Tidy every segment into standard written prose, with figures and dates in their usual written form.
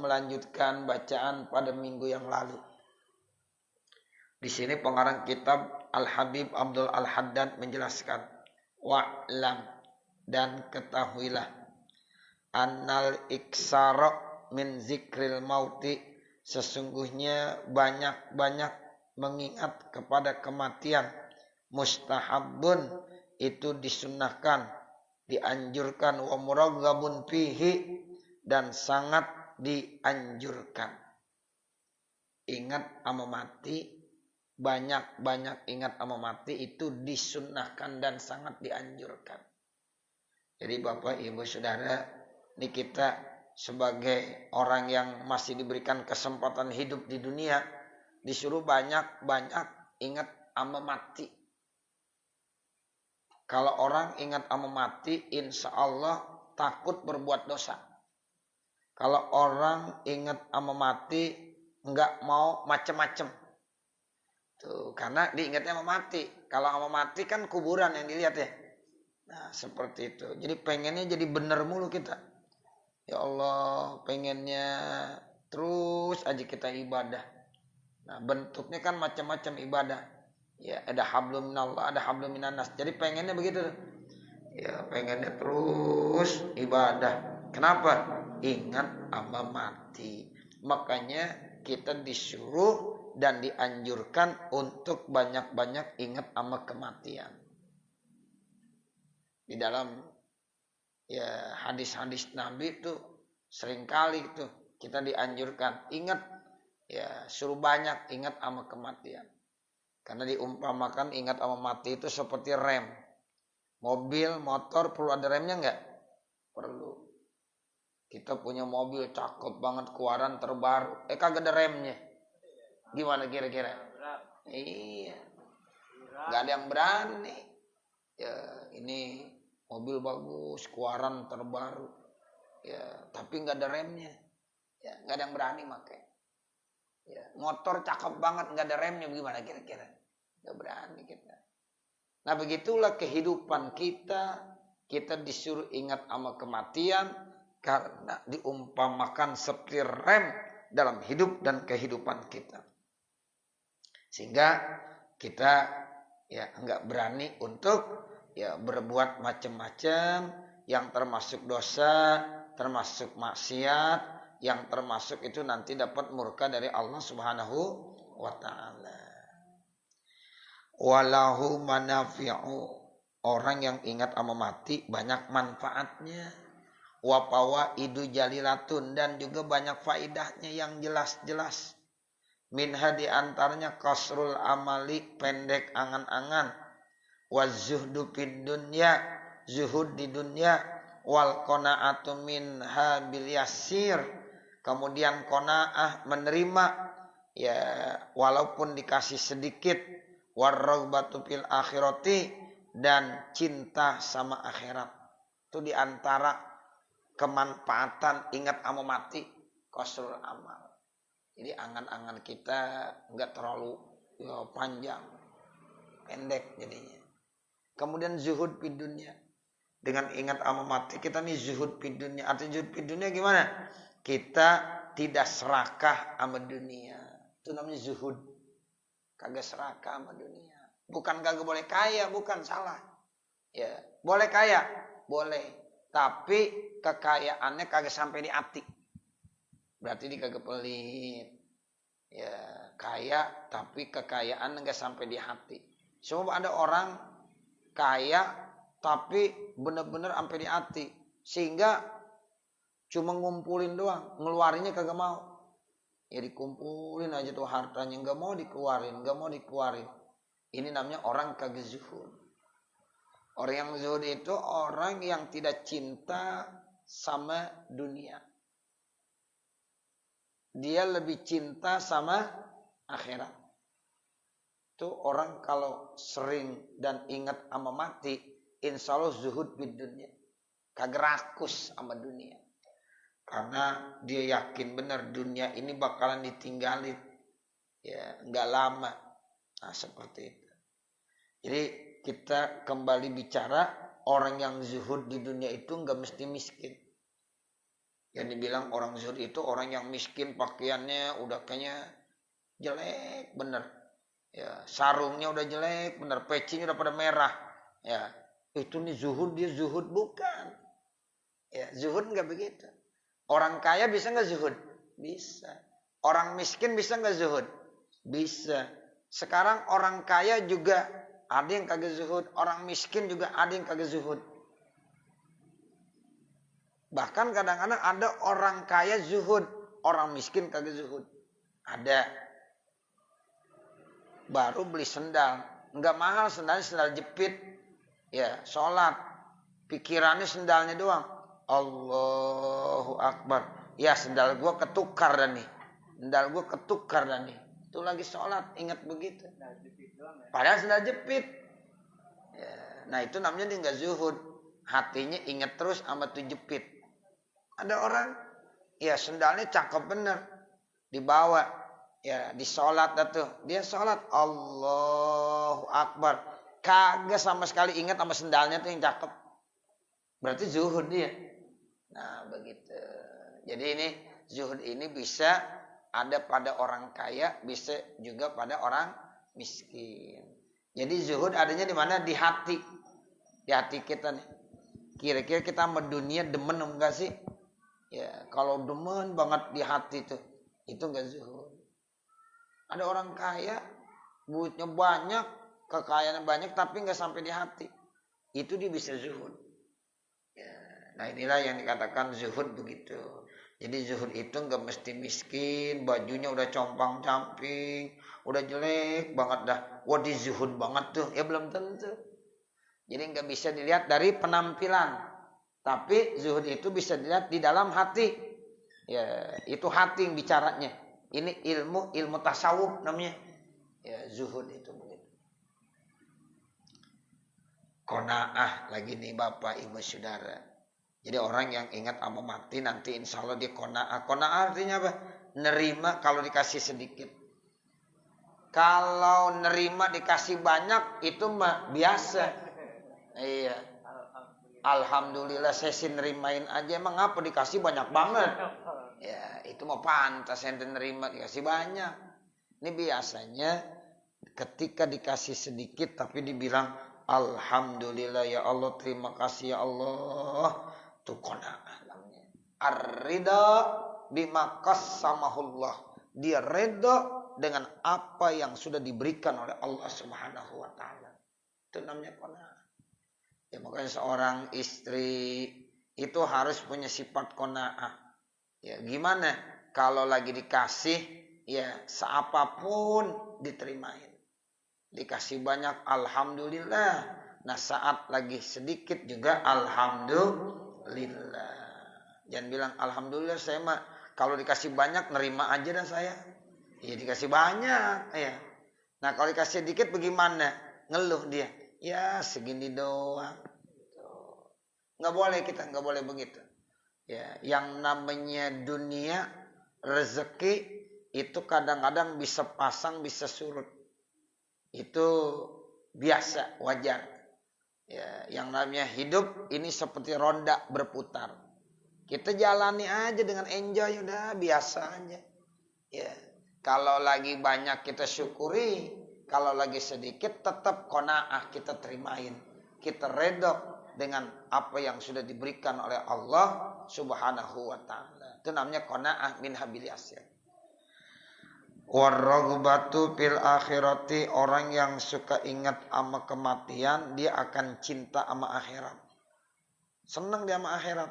melanjutkan bacaan pada minggu yang lalu. Di sini pengarang kitab Al-Habib Abdul Al-Haddad menjelaskan, wa'lam, dan ketahuilah, annal iksara min zikril mauti, sesungguhnya banyak-banyak mengingat kepada kematian, mustahabbun, itu disunnahkan, dianjurkan, wa muragghabun fihi, dan sangat dianjurkan. Ingat ama mati, banyak-banyak ingat ama mati itu disunnahkan dan sangat dianjurkan. Jadi Bapak Ibu Saudara, ini kita sebagai orang yang masih diberikan kesempatan hidup di dunia, disuruh banyak-banyak ingat ama mati. Kalau orang ingat ama mati, insya Allah takut berbuat dosa. Kalau orang ingat ama mati, enggak mau macem-macem. Tuh, karena diingatnya ama mati. Kalau ama mati kan kuburan yang dilihat ya. Nah, seperti itu. Jadi pengennya jadi benar mulu kita. Ya Allah, pengennya terus aja kita ibadah. Nah, bentuknya kan macam-macam ibadah. Ya, ada hablum minallah, ada hablum minannas. Jadi pengennya begitu. Ya, pengennya terus ibadah. Kenapa? Ingat ama mati. Makanya kita disuruh dan dianjurkan untuk banyak-banyak ingat ama kematian. Di dalam ya hadis-hadis Nabi itu seringkali itu kita dianjurkan ingat, ya suruh banyak ingat ama kematian. Karena diumpamakan ingat ama mati itu seperti rem. Mobil, motor perlu ada remnya enggak? Perlu. Kita punya mobil cakep banget, keluaran terbaru, kagak ada remnya. Gimana kira-kira? Iya. Gak ada yang berani. Ya, ini mobil bagus, keluaran terbaru. Ya, tapi gak ada remnya. Ya, gak ada yang berani pakai. Ya, motor cakep banget, gak ada remnya, gimana kira-kira? Gak berani kita. Nah, begitulah kehidupan kita. Kita disuruh ingat sama kematian karena diumpamakan seperti rem dalam hidup dan kehidupan kita. Sehingga kita ya enggak berani untuk ya berbuat macam-macam yang termasuk dosa, termasuk maksiat, yang termasuk itu nanti dapat murka dari Allah Subhanahu wa taala. Walahu manafi'u, orang yang ingat sama mati banyak manfaatnya. Wa fawaidu jalilatun, dan juga banyak faidahnya yang jelas-jelas. Minha di antaranya kasrul amali, pendek angan-angan. Wa zuhdu fid dunya, zuhud di dunia. Wal qanaatu minha bil yasir, kemudian qanaah, menerima ya walaupun dikasih sedikit. Warraghbatu fil akhirati, dan cinta sama akhirat. Itu di antara kemanfaatan ingat ama mati, kasrul amal. Jadi angan-angan kita enggak terlalu ya, panjang, pendek jadinya. Kemudian zuhud di dunia. Dengan ingat ama mati kita nih zuhud di dunia. Artinya zuhud di dunia gimana? Kita tidak serakah sama dunia. Itu namanya zuhud. Kagak serakah sama dunia. Bukan kagak boleh kaya, bukan, salah. Ya, boleh kaya, boleh. Tapi kekayaannya kagak sampai di hati. Berarti dia kagak pelit. Ya, kaya tapi kekayaan enggak sampai di hati. Semua ada orang kaya tapi benar-benar sampai di hati, sehingga cuma ngumpulin doang, ngeluarinnya kagak mau. Ya dikumpulin aja tuh hartanya, enggak mau dikeluarin. Ini namanya orang kagak zuhud. Orang yang zuhud itu orang yang tidak cinta sama dunia. Dia lebih cinta sama akhirat. Itu orang kalau sering dan ingat sama mati, insya Allah zuhud di dunia. Kagak rakus sama dunia. Karena dia yakin benar dunia ini bakalan ditinggalin. Ya, enggak lama. Nah, seperti itu. Jadi kita kembali bicara, orang yang zuhud di dunia itu enggak mesti miskin. Yang dibilang orang zuhud itu orang yang miskin, pakaiannya udah kayaknya jelek bener. Ya, sarungnya udah jelek bener, pecinya udah pada merah. Ya, itu nih zuhud, dia zuhud bukan. Ya, zuhud nggak begitu. Orang kaya bisa nggak zuhud? Bisa. Orang miskin bisa nggak zuhud? Bisa. Sekarang orang kaya juga ada yang kagak zuhud, orang miskin juga ada yang kagak zuhud. Bahkan kadang-kadang ada orang kaya zuhud, orang miskin kagak zuhud. Ada. Baru beli sendal, nggak mahal sendalnya, sendal jepit. Ya, sholat. Pikirannya sendalnya doang. Allahu Akbar. Ya, sendal gua ketukar dah nih. Sendal gua ketukar dah nih. Itu lagi sholat, ingat begitu. Padahal sendal jepit. Ya, nah itu namanya dia nggak zuhud. Hatinya ingat terus sama tuh jepit. Ada orang, ya sendalnya cakep bener. Dibawa, ya di sholat dah tuh. Dia sholat, Allahu Akbar. Kagak sama sekali ingat sama sendalnya tuh yang cakep. Berarti zuhud dia. Nah begitu. Jadi ini zuhud ini bisa ada pada orang kaya, bisa juga pada orang miskin. Jadi zuhud adanya di mana? Di hati. Di hati kita nih. Kira-kira kita sama dunia demen enggak sih? Ya, kalau demen banget di hati tuh, itu enggak zuhud. Ada orang kaya, duitnya banyak, kekayaannya banyak, tapi enggak sampai di hati. Itu dia bisa zuhud. Ya, nah inilah yang dikatakan zuhud begitu. Jadi zuhud itu enggak mesti miskin, bajunya udah compang-camping, udah jelek banget dah. Wah, di zuhud banget tuh. Ya belum tentu. Jadi enggak bisa dilihat dari penampilan. Tapi zuhud itu bisa dilihat di dalam hati. Ya, itu hati yang bicaranya. Ini ilmu tasawuf namanya. Ya, zuhud itu begitu. Qanaah lagi nih Bapak Ibu Saudara. Jadi orang yang ingat sama mati nanti insya Allah dia qanaah. Qanaah artinya apa? Nerima kalau dikasih sedikit. Kalau nerima dikasih banyak itu mah biasa. Iya. Alhamdulillah saya sih nerimain aja. Emang apa dikasih banyak banget? Ya itu mah pantas yang nerima dikasih banyak. Ini biasanya ketika dikasih sedikit tapi dibilang Alhamdulillah ya Allah, terima kasih ya Allah. Itu qanaah namanya. Ar-ridha bima qassamahullah. Dia reda dengan apa yang sudah diberikan oleh Allah Subhanahu wa taala. Itu namanya qanaah. Ya makanya seorang istri itu harus punya sifat qanaah. Ya gimana kalau lagi dikasih ya seapapun diterimain. Dikasih banyak alhamdulillah. Nah saat lagi sedikit juga alhamdulillah. Jangan bilang alhamdulillah saya mah kalau dikasih banyak nerima aja dah saya. Ya dikasih banyak ya. Nah kalau dikasih sedikit bagaimana? Ngeluh dia. Ya segini doang. Nggak boleh kita, nggak boleh begitu. Ya, yang namanya dunia rezeki itu kadang-kadang bisa pasang, bisa surut. Itu biasa, wajar. Ya, yang namanya hidup ini seperti ronda berputar. Kita jalani aja dengan enjoy, udah biasa aja. Ya, kalau lagi banyak kita syukuri. Kalau lagi sedikit tetap qanaah kita terimain. Kita redha dengan apa yang sudah diberikan oleh Allah Subhanahu wa taala. Itu namanya qanaah min habil yasir. Warraghbatu fil akhirati, orang yang suka ingat sama kematian, dia akan cinta sama akhirat. Senang dia sama akhirat.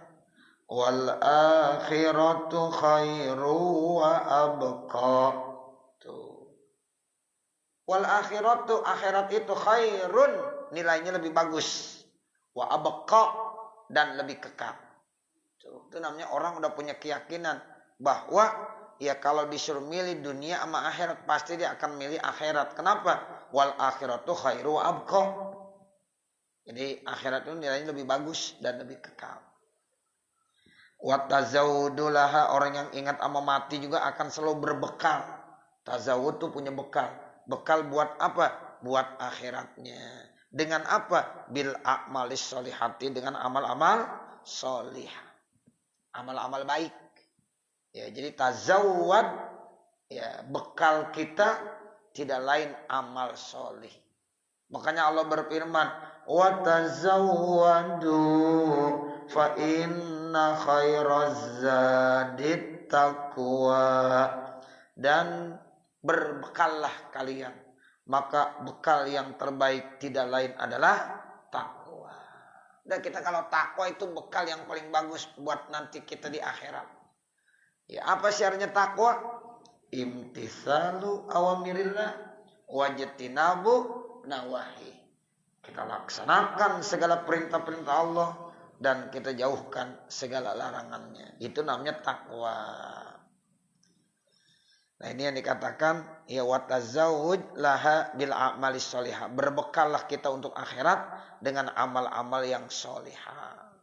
Wal akhiratu khairu wa abqa. Wal akhiratu, akhirat itu khairun, nilainya lebih bagus. Wa abqa, dan lebih kekal. Itu namanya orang udah punya keyakinan bahwa ya kalau disuruh milih dunia sama akhirat pasti dia akan milih akhirat. Kenapa? Wal akhiratu khairu wa abqa. Jadi akhirat itu nilainya lebih bagus dan lebih kekal. Wa tazawudu laha, orang yang ingat sama mati juga akan selalu berbekal. Tazawud tuh punya bekal. Bekal buat apa? Buat akhiratnya. Dengan apa? Bil a'malis sholihati, dengan amal-amal sholihah. amal-amal baik. Ya, jadi tazawwad, ya, bekal kita tidak lain amal solih. Makanya Allah berfirman, wa tazawwadu fa inna khairaz zadit taqwa. Dan berbekallah kalian, maka bekal yang terbaik tidak lain adalah takwa. Dan kita kalau takwa itu bekal yang paling bagus buat nanti kita di akhirat. Ya, apa syaratnya takwa? Imtisalu awamirillah wajtinabu nawahi. Kita laksanakan segala perintah-perintah Allah dan kita jauhkan segala larangannya. Itu namanya takwa. Nah, ini yang dikatakan ya watazawuj laha bil a'malis sholihah. Berbekallah kita untuk akhirat dengan amal-amal yang sholihah.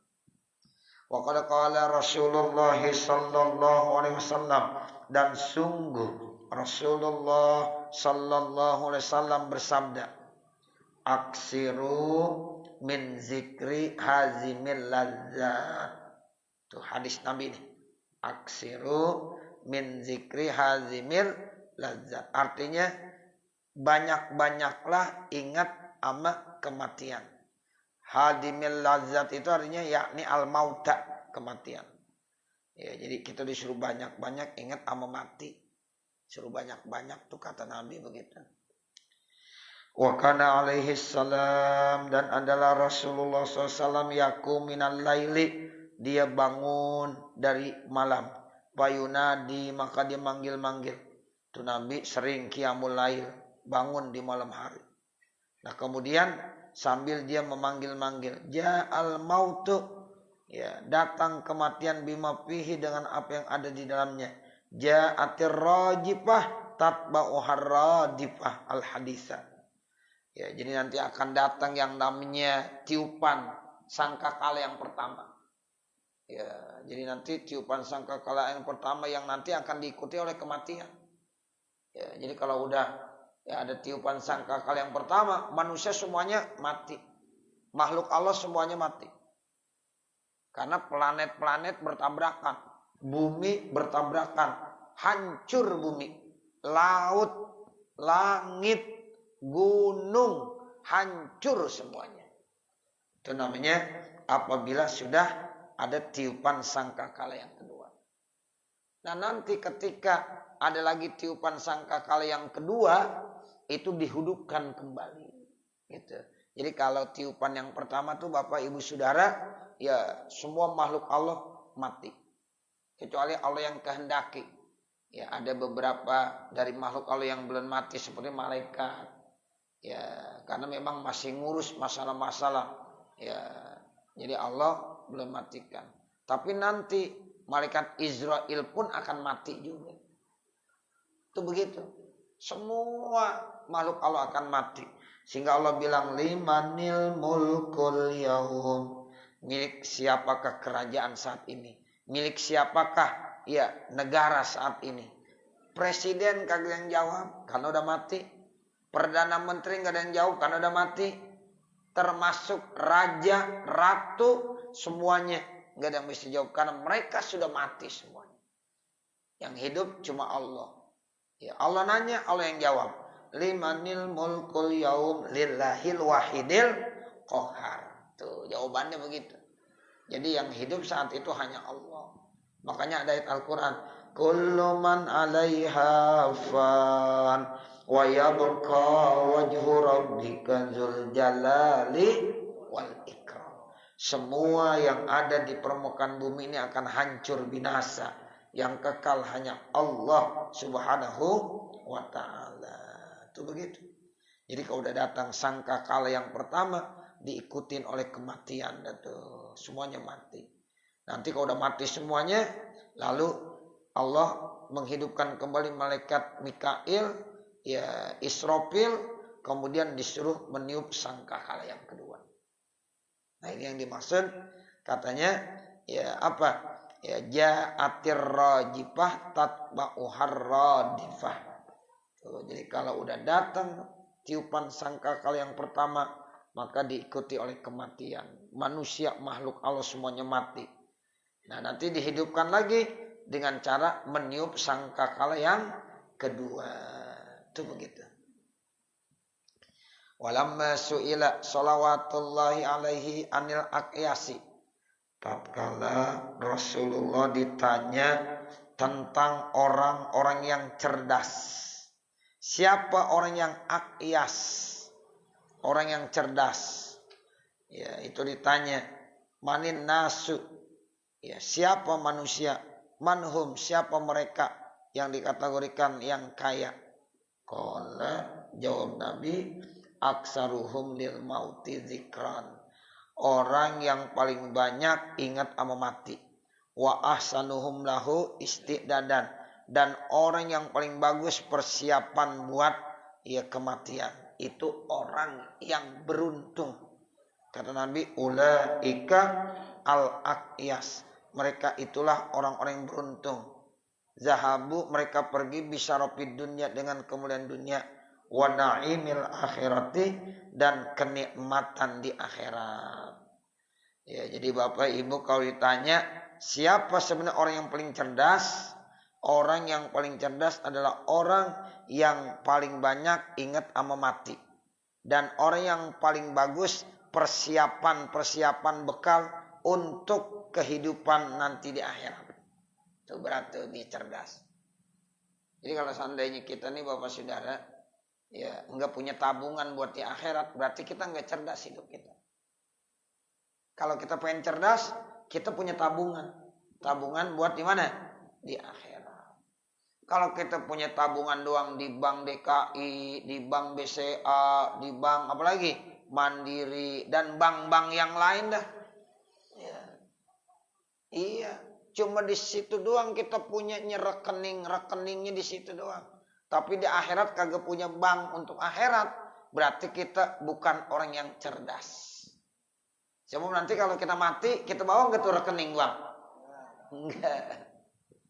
Wa qad qala Rasulullah sallallahu alaihi wasallam, dan sungguh Rasulullah sallallahu alaihi wasallam bersabda, aksiru min zikri hazimil ladzat. Tuh hadis Nabi ini. Aksiru min zikri hazimil ladzat. Artinya banyak-banyaklah ingat ama kematian. Hadimil ladzat itu artinya yakni al-mauta, kematian. Ya, jadi kita disuruh banyak-banyak ingat ama mati. Suruh banyak-banyak tuh kata Nabi begitu. Wa kana alaihi salam, dan adalah Rasulullah SAW yakum minal laili, dia bangun dari malam. Payunadi, maka dia manggil-manggil. Itu Nabi sering qiyamul lail, bangun di malam hari. Nah, kemudian sambil dia memanggil-manggil, ja'al mautu, ya, datang kematian bima fihi, dengan apa yang ada di dalamnya. Ja'atir rajifah tatba'uhar radifah al haditha. Ya, jadi nanti akan datang yang namanya tiupan sangkakala yang pertama. Ya, jadi nanti tiupan sangkakala yang pertama yang nanti akan diikuti oleh kematian. Ya, jadi kalau udah ya ada tiupan sangkakala yang pertama, manusia semuanya mati. Makhluk Allah semuanya mati. Karena planet-planet bertabrakan, bumi bertabrakan, hancur bumi, laut, langit, gunung, hancur semuanya. Itu namanya apabila sudah ada tiupan sangkakala yang kedua. Nah, nanti ketika ada lagi tiupan sangkakala yang kedua, itu dihidupkan kembali. Gitu. Jadi kalau tiupan yang pertama tuh Bapak Ibu Saudara, ya semua makhluk Allah mati. Kecuali Allah yang kehendaki. Ya, ada beberapa dari makhluk Allah yang belum mati seperti malaikat. Ya, karena memang masih ngurus masalah-masalah. Ya, jadi Allah belum matikan. Tapi nanti malaikat Israel pun akan mati juga. Itu begitu. Semua makhluk Allah akan mati. Sehingga Allah bilang limanil mulkul yaum. Milik siapakah kerajaan saat ini? Milik siapakah ya negara saat ini? Presiden kagak yang jawab karena udah mati. Perdana Menteri gak ada yang jawab karena udah mati. Termasuk raja, ratu, semuanya gak ada yang bisa jawab karena mereka sudah mati semuanya. Yang hidup cuma Allah. Ya, Allah nanya, Allah yang jawab. Limanil mulkul yaum lillahil wahidil qahar. Tuh jawabannya begitu. Jadi yang hidup saat itu hanya Allah. Makanya ada ayat Al-Quran. Kullu man 'alaiha fan wa yabqa wajhu rabbika dzul jalali wal ikram. Semua yang ada di permukaan bumi ini akan hancur binasa. Yang kekal hanya Allah Subhanahu wa ta'ala. Itu begitu. Jadi kalau udah datang sangkakala yang pertama, diikutin oleh kematian. Tuh, semuanya mati. Nanti kalau udah mati semuanya, lalu Allah menghidupkan kembali malaikat Mikail, ya Israfil, kemudian disuruh meniup sangkakala yang kedua. Nah, ini yang dimaksud katanya ya apa? Ya ja'atir rajifah tatba'uhar radifah. Jadi kalau udah datang tiupan sangkakala yang pertama, maka diikuti oleh kematian. Manusia, makhluk Allah semuanya mati. Nah, nanti dihidupkan lagi dengan cara meniup sangkakala yang kedua. Itu begitu. Walamma su'ila salawatullahi alaihi anil aqyasi. Tatkala Rasulullah ditanya tentang orang-orang yang cerdas. Siapa orang yang aqyas? Orang yang cerdas. Ya, itu ditanya, manin nasu? Ya, siapa manusia? Manhum, siapa mereka yang dikategorikan yang kaya? Qala, jawab Nabi, aksaruhum lil mauti zikran. Orang yang paling banyak ingat sama mati. Wa ahsanuhum lahu istidadan. Dan orang yang paling bagus persiapan buat ya kematian. Itu orang yang beruntung. Kata Nabi, ulaika al-aqyas. Mereka itulah orang-orang yang beruntung. Zahabu, mereka pergi bisyarafid dunya dengan kemuliaan dunia. Wa na'imil akhirati, dan kenikmatan di akhirat. Ya, jadi Bapak Ibu kalau ditanya siapa sebenarnya orang yang paling cerdas? Orang yang paling cerdas adalah orang yang paling banyak ingat sama mati. Dan orang yang paling bagus persiapan bekal untuk kehidupan nanti di akhirat. Itu berarti dia cerdas. Jadi kalau seandainya kita nih Bapak Saudara ya enggak punya tabungan buat di akhirat, berarti kita enggak cerdas hidup kita. Kalau kita pengen cerdas, kita punya tabungan. Tabungan buat di mana? Di akhirat. Kalau kita punya tabungan doang di bank DKI, di bank BCA, di bank apalagi Mandiri dan bank-bank yang lain dah. Ya. Iya, cuma di situ doang kita punya rekeningnya di situ doang. Tapi di akhirat kagak punya bank untuk akhirat, berarti kita bukan orang yang cerdas. Sebab nanti kalau kita mati, kita bawa nggak tuh rekening uang? Enggak.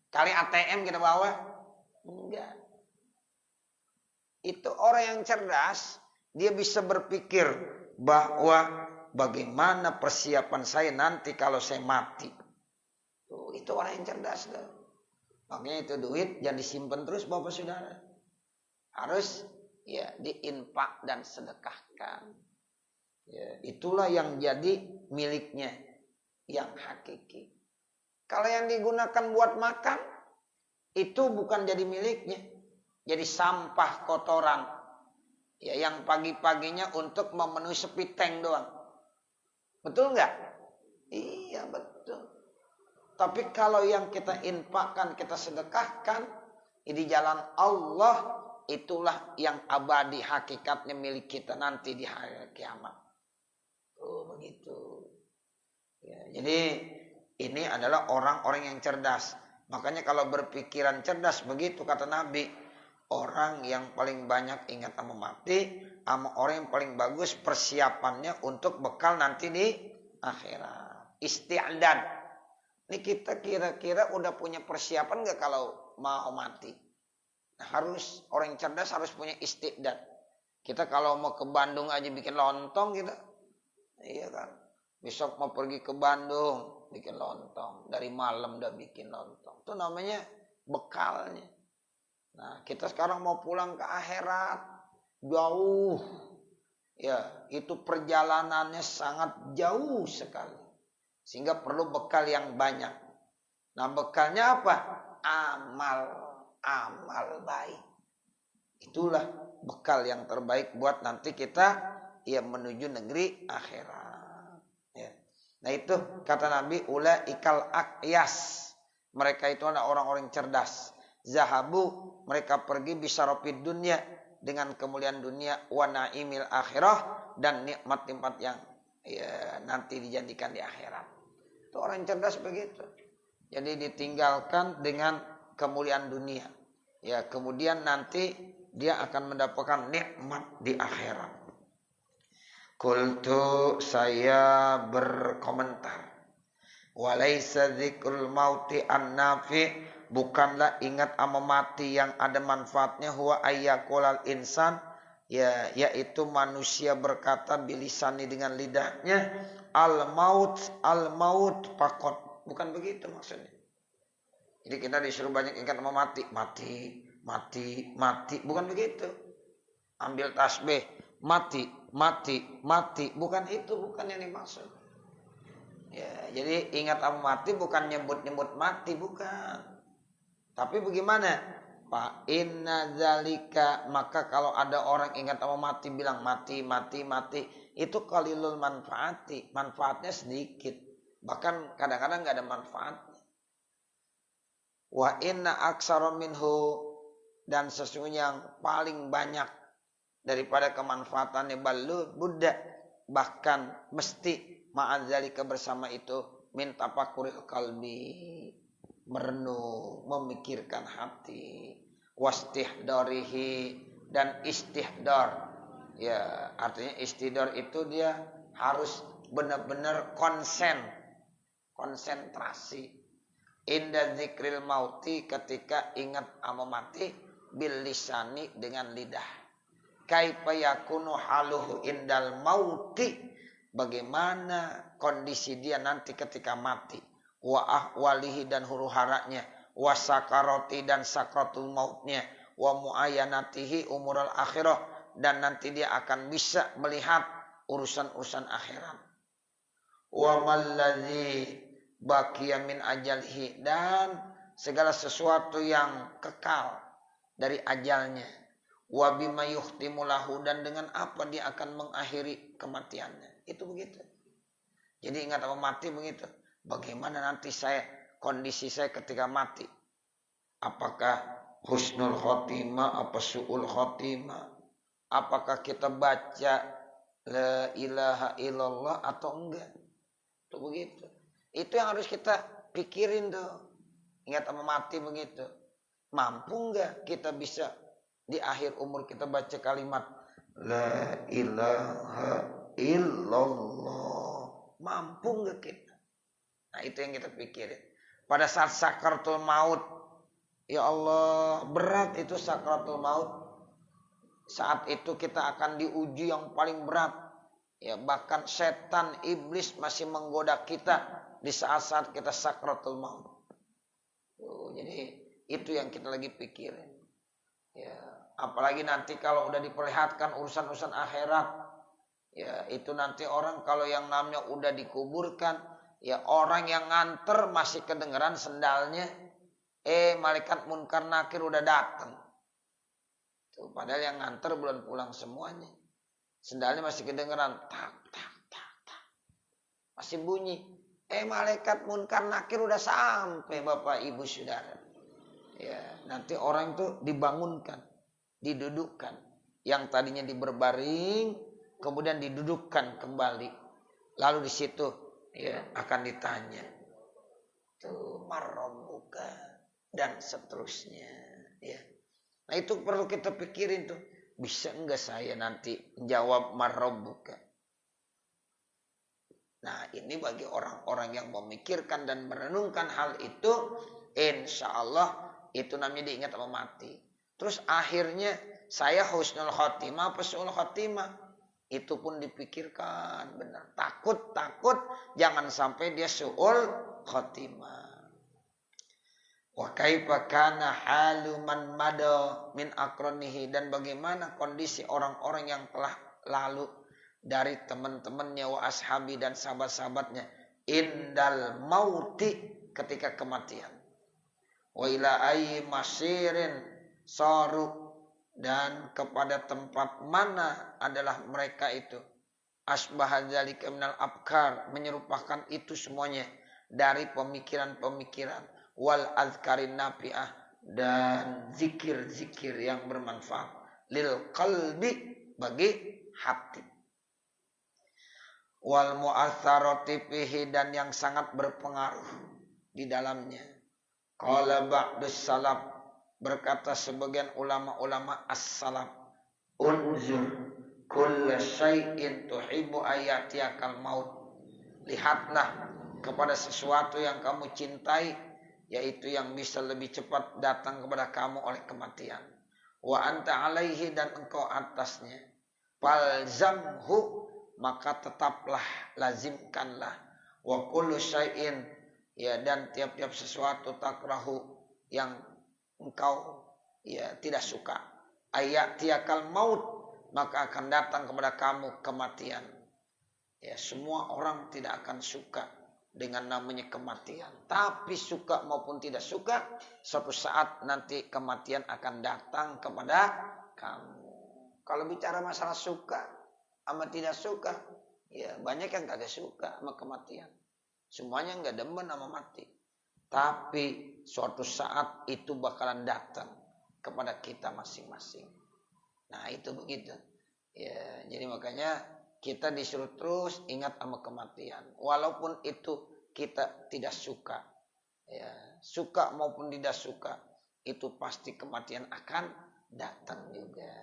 Kali ATM kita bawa? Enggak. Itu orang yang cerdas, dia bisa berpikir bahwa bagaimana persiapan saya nanti kalau saya mati. Tuh, itu orang yang cerdas. Tuh. Makanya itu duit jangan disimpan terus Bapak Saudara. Harus ya diinfak dan sedekahkan. Ya, itulah yang jadi miliknya yang hakiki. Kalau yang digunakan buat makan itu bukan jadi miliknya, jadi sampah kotoran. Ya, yang pagi-paginya untuk memenuhi sepi tank doang. Betul nggak? Iya betul. Tapi kalau yang kita infakkan, kita sedekahkan di jalan Allah, itulah yang abadi hakikatnya milik kita nanti di hari kiamat. Oh begitu. Ya, jadi ini adalah orang-orang yang cerdas. Makanya kalau berpikiran cerdas begitu kata Nabi, orang yang paling banyak ingat sama mati, sama orang yang paling bagus persiapannya untuk bekal nanti di akhirat. Isti'dad. Ini kita kira-kira udah punya persiapan nggak kalau mau mati? Nah, harus orang yang cerdas harus punya isti'dad. Kita kalau mau ke Bandung aja bikin lontong kita. Iya kan. Besok mau pergi ke Bandung, bikin lontong. Dari malam udah bikin lontong. Itu namanya bekalnya. Nah, kita sekarang mau pulang ke akhirat. Jauh. Ya, itu perjalanannya sangat jauh sekali. Sehingga perlu bekal yang banyak. Nah, bekalnya apa? Amal baik. Itulah bekal yang terbaik buat nanti kita ya menuju negeri akhirat. Ya. Nah itu kata Nabi ulaikal aqyas. Mereka itu adalah orang-orang cerdas. Zahabu, mereka pergi bisyarafid dunya dengan kemuliaan dunia wa naimil akhirah dan nikmat-nikmat yang ya, nanti dijadikan di akhirat. Itu orang cerdas begitu. Jadi ditinggalkan dengan kemuliaan dunia. Ya, kemudian nanti dia akan mendapatkan nikmat di akhirat. Qultu, saya berkomentar. Walaysa dzikrul mauti an-nafi, bukanlah ingat ama mati yang ada manfaatnya, huwa ayyaqulal insan, ya yaitu manusia berkata bilisani dengan lidahnya al maut faqat, Bukan begitu maksudnya. Jadi kita disuruh banyak ingat sama mati. Bukan begitu. Ambil tasbih, mati. Bukan itu, bukan yang dimaksud. Ya, jadi ingat sama mati bukan nyebut-nyebut mati, bukan. Tapi bagaimana? Fa inna zalika, maka kalau ada orang ingat sama mati bilang mati, itu qalilul manfaati, manfaatnya sedikit. Bahkan kadang-kadang enggak ada manfaatnya. Wa inna aksara minhu, dan sesungguhnya yang paling banyak daripada kemanfaatannya Buddha, bahkan mesti ma'adzalika bersama itu min tafakuril qalbi, merenung, memikirkan hati, wastihdarihi, dan istihdar. Ya, artinya istihdar itu dia harus benar-benar konsentrasi. Inda zikril mauti, ketika ingat ama mati, bil lisani, dengan lidah. Kaifa yakunu haluhu indal mauti, bagaimana kondisi dia nanti ketika mati. Wa ahwalihi, dan huru haranya. Wa sakaroti, dan sakratul mautnya. Wa muayanatihi umural akhirah, dan nanti dia akan bisa melihat urusan-urusan akhirat. Wa malladzi baqiya min ajalihi, dan segala sesuatu yang kekal dari ajalnya. Wa bima yuhtimu lahu, dan dengan apa dia akan mengakhiri kematiannya. Itu begitu. Jadi ingat apa mati begitu. Bagaimana nanti kondisi saya ketika mati. Apakah husnul khotimah, apa su'ul khotimah. Apakah kita baca la ilaha illallah atau enggak. Itu begitu. Itu yang harus kita pikirin tuh. Ingat sama mati begitu. Mampu enggak kita bisa di akhir umur kita baca kalimat la ilaha illallah. Mampu enggak kita? Nah, itu yang kita pikirin. Pada saat sakaratul maut, ya Allah, berat itu sakaratul maut. Saat itu kita akan diuji yang paling berat. Ya, bahkan setan, iblis masih menggoda kita di saat-saat kita sakratul maut. Jadi itu yang kita lagi pikirin. Ya, apalagi nanti kalau udah diperlihatkan urusan-urusan akhirat. Ya, itu nanti orang kalau yang namanya udah dikuburkan, ya orang yang nganter masih kedengeran sendalnya. Malaikat munkar nakir udah datang. Tuh, padahal yang nganter belum pulang semuanya. Sendalnya masih kedengeran tak. Masih bunyi. Malaikat munkar nakir udah sampai Bapak Ibu Saudara. Ya, nanti orang itu dibangunkan, didudukkan. Yang tadinya diberbaring, kemudian didudukkan kembali. Lalu di situ ya akan ditanya. Tuh marrabbuka, dan seterusnya. Ya. Nah, itu perlu kita pikirin tuh. Bisa enggak saya nanti jawab marrabbuka? Nah, ini bagi orang-orang yang memikirkan dan merenungkan hal itu, insya Allah itu namanya diingat sama mati. Terus akhirnya saya husnul khotimah apa su'ul khotimah? Itu pun dipikirkan benar. Takut jangan sampai dia su'ul khotimah. Wa kaifa kana halu man mada min akronihi, dan bagaimana kondisi orang-orang yang telah lalu dari teman-temannya wa ashabi dan sahabat-sahabatnya indal mauti, ketika kematian. Wa ila ayyi masirin saru, dan kepada tempat mana adalah mereka itu. Asbah dzalika minal abkar, menyerupakan itu semuanya dari pemikiran-pemikiran. Wal azkarin nafi'ah, dan zikir-zikir yang bermanfaat. Lil qalbi, bagi hati. Wal mu'atsarati fihi, dan yang sangat berpengaruh di dalamnya. Qala ba'dus salaf, berkata sebagian ulama-ulama as-salaf, unzur kulla syai'in tuhibbu ayatiyakal maut. Lihatlah kepada sesuatu yang kamu cintai, yaitu yang bisa lebih cepat datang kepada kamu oleh kematian. Wa anta alaihi, dan engkau atasnya. Falzamhu, maka tetaplah, lazimkanlah. Wa kullu syai'in Ya, dan tiap-tiap sesuatu takrahu yang engkau ya tidak suka. Ayatiyakal maut, maka akan datang kepada kamu kematian. Ya, semua orang tidak akan suka dengan namanya kematian. Tapi suka maupun tidak suka, suatu saat nanti kematian akan datang kepada kamu. Kalau bicara masalah suka sama tidak suka, ya banyak yang kagak suka sama kematian. Semuanya nggak demen sama mati. Tapi suatu saat itu bakalan datang kepada kita masing-masing. Nah itu begitu. Ya, jadi makanya kita disuruh terus ingat sama kematian. Walaupun itu kita tidak suka. Ya, suka maupun tidak suka, itu pasti kematian akan datang juga.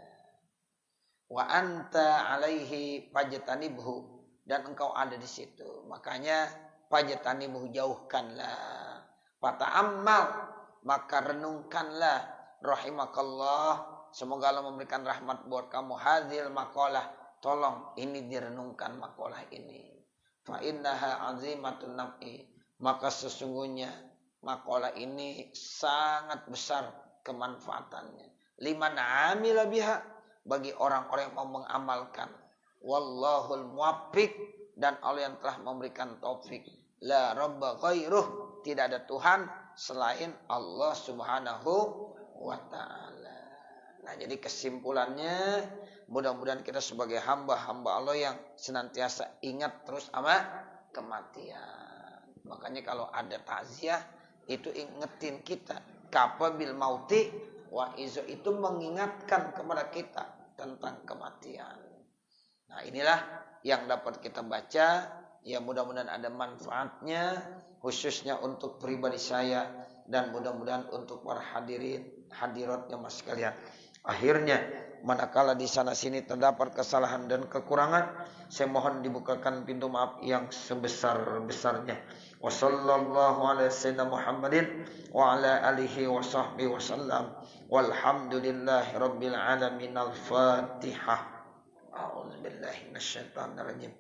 Wa anta alaihi fajtanibhu, dan engkau ada di situ. Makanya fajtanibhu, jauhkanlah. Fata'ammal, maka renungkanlah. Rahimakallah, semoga Allah memberikan rahmat buat kamu. Hadhil maqalah, tolong ini direnungkan makalah ini. Fa innaha azimatun naf'i, maka sesungguhnya makalah ini sangat besar kemanfaatannya. Liman amila biha, bagi orang-orang yang mau mengamalkan. Wallahul muwaffiq, dan Allah yang telah memberikan taufik. La rabba ghairuh, tidak ada Tuhan selain Allah Subhanahu wa ta'ala. Nah, jadi kesimpulannya, mudah-mudahan kita sebagai hamba-hamba Allah yang senantiasa ingat terus sama kematian. Makanya kalau ada takziah, itu ingetin kita. Kafabil mauti wa izo, itu mengingatkan kepada kita tentang kematian. Nah, inilah yang dapat kita baca. Ya, mudah-mudahan ada manfaatnya, khususnya untuk pribadi saya, dan mudah-mudahan untuk para hadirin hadiratnya mas sekalian. Akhirnya, manakala di sana sini terdapat kesalahan dan kekurangan, saya mohon dibukakan pintu maaf yang sebesar-besarnya. Wassallallahu ala sayyidina Muhammadin wa ala alihi wa sahbihi wasallam. Walhamdulillahi rabbil alamin. Al-Fatihah. A'udzubillahi minasyaitonir rajim.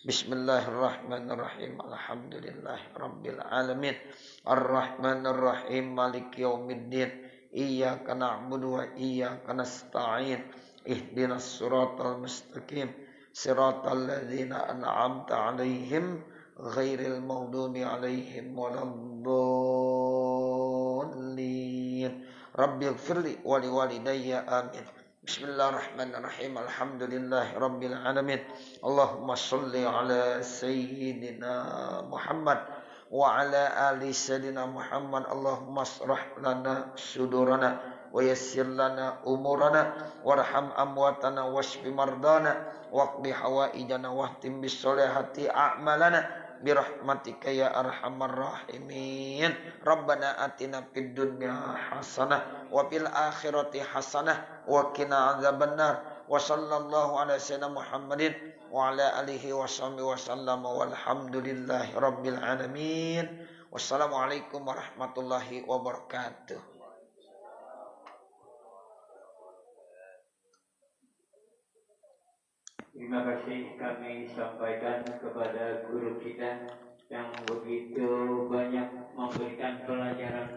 Bismillahirrahmanirrahim. Alhamdulillahi rabbil alamin. Ar-Rahmanir Rahim. Maliki yaumiddin. Iyyaka na'budu wa iyyaka nasta'in. Ihdinas siratal mustaqim. Siratal ladzina an'amta 'alaihim ghairil maghdubi 'alaihim waladdallin. Rabbighfirli wa liwalidayya amin. Bismillahirrahmanirrahim. Alhamdulillahi rabbil alamin. Allahumma shalli ala sayyidina Muhammad wa ala ali sayyidina Muhammad. Allahumma asrah lana sudurana wa yassir lana umurana warham amwatana washfi mardana waqdi hawaijana wahtim bisolihati a'malana birahmatika ya arhamar rahimin. Rabbana atina fid dunya hasanah wa fil akhirati hasanah wa qina adzabannar. Wa sallallahu ala sayyidina Muhammadin wa ala alihi wa sahbihi wa sallam. Walhamdulillahi rabbil alamin. Wassalamualaikum warahmatullahi wabarakatuh. Terima kasih kami sampaikan kepada guru kita yang begitu banyak memberikan pelajaran